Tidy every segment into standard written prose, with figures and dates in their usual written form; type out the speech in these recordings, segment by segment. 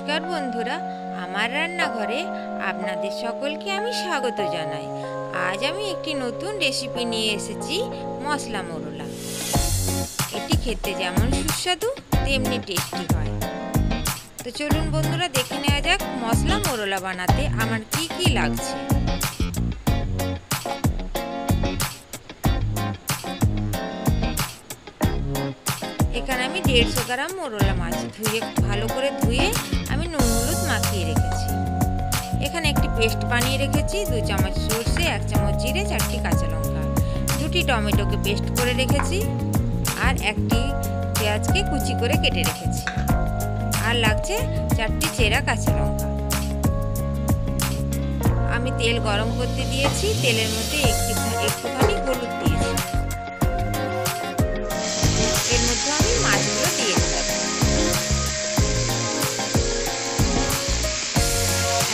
নমস্কার বন্ধুরা, আমার রান্নাঘরে আপনাদের সকলকে আমি স্বাগত জানাই। আজ আমি একটি নতুন রেসিপি নিয়ে এসেছি, মশলা মোরলা। এটি খেতে যেমন সুস্বাদু তেমনি টেস্টি হয়। তো চলুন বন্ধুরা, দেখে নেওয়া যাক মশলা মোরলা বানাতে আমার কি কি লাগছে। এখানে আমি 150 গ্রাম মোরলা মাছ ভালো করে ধুয়ে আমি নুন হলুদ মাখিয়ে রেখেছি। এখানে একটি পেস্ট বানিয়ে রেখেছি, 2 চামচ সরষে, 1 চামচ জিরে, 4টি কাঁচা লঙ্কা, 2টি টমেটোকে পেস্ট করে রেখেছি, আর একটি পেঁয়াজকে কুচি করে কেটে রেখেছি, আর লাগছে 4টি চেরা কাঁচা লঙ্কা। আমি তেল গরম করতে দিয়েছি, তেলের মধ্যে একটুখানি হলুদ দিয়েছি। এর মধ্যে আমি মাছগুলো দিয়ে দিলাম।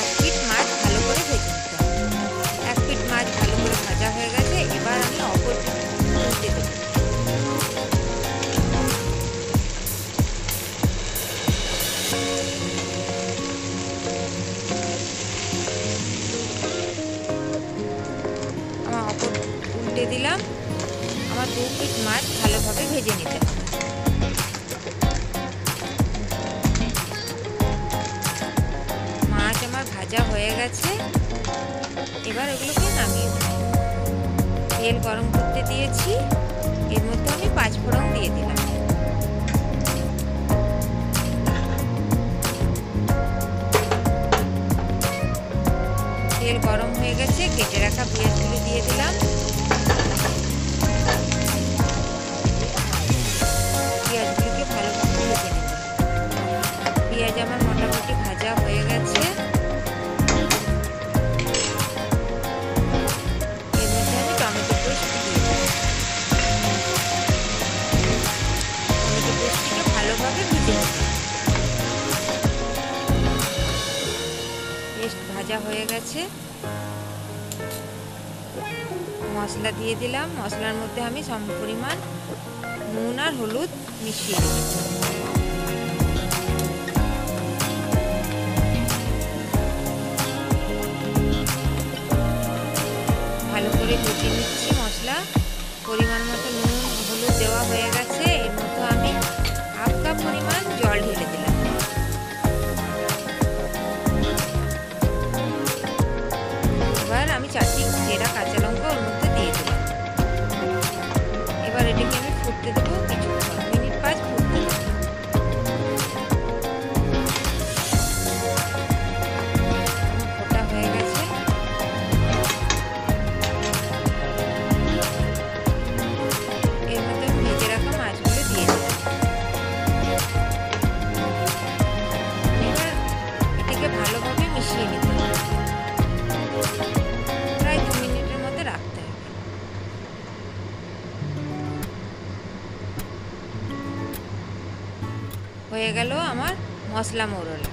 1 পিঠ মাছ ভালো করে ভেজে নিতে হবে। 1 পিঠ মাছ ভালো করে ভাজা হয়ে গেছে, এবার আমি অপর পিঠ উল্টে দেব। আমার অপর উল্টে দিলাম। আমার 2 পিঠ মাছ ভালোভাবে ভেজে নিতে হবে। মাছ আমার ভাজা হয়ে গেছে, এবার এগুলোকে নামিয়ে দেব। তেল গরম করতে দিয়েছি, এর মধ্যে আমি 5 ফোড়ন দিয়ে দিলাম। তেল গরম হয়ে গেছে, কেটে রাখা পেঁয়াজগুলো দিয়ে দিলাম। পেঁয়াজগুলোকে ভালোভাবে ভেজে নেব। পেঁয়াজ আমার মোটামুটি ভাজা হয়ে গেছে, এর মধ্যে আমি টমেটো পেস্ট দিয়ে দিলাম। টমেটো পেস্টটিকে ভালোভাবে ভেজে নেব। পেস্ট ভাজা হয়ে গেছে, মশলা দিয়ে দিলাম। মশলার মধ্যে আমি সমপরিমাণ নুন আর হলুদ মিশিয়ে রেখেছি। ভালো করে ভেজে নিচ্ছি মশলা। পরিমাণ মতো নুন হলুদ দেওয়া হয়ে গেছে, এর মধ্যে আমি হাফ কাপ পরিমাণ জল ঢেলে দিলাম। এবার আমি 4টি চেরা কাঁচা লঙ্কা ওর মধ্যে দিয়ে দিলাম। এবার এটাকে আমি ফুটতে দেবো, কিছুক্ষণ মিনিট 5 ফুটতে দেবো। ফোটা হয়ে গেছে, এর মধ্যে আমি ভেজে রাখা মাছগুলো দিয়ে দিলাম। এবার এটাকে ভালোভাবে মিশিয়ে নিতে হবে। প্রায় 2 মিনিটের মধ্যে রাখতে হবে। হয়ে গেল আমার মশলা মোরলা।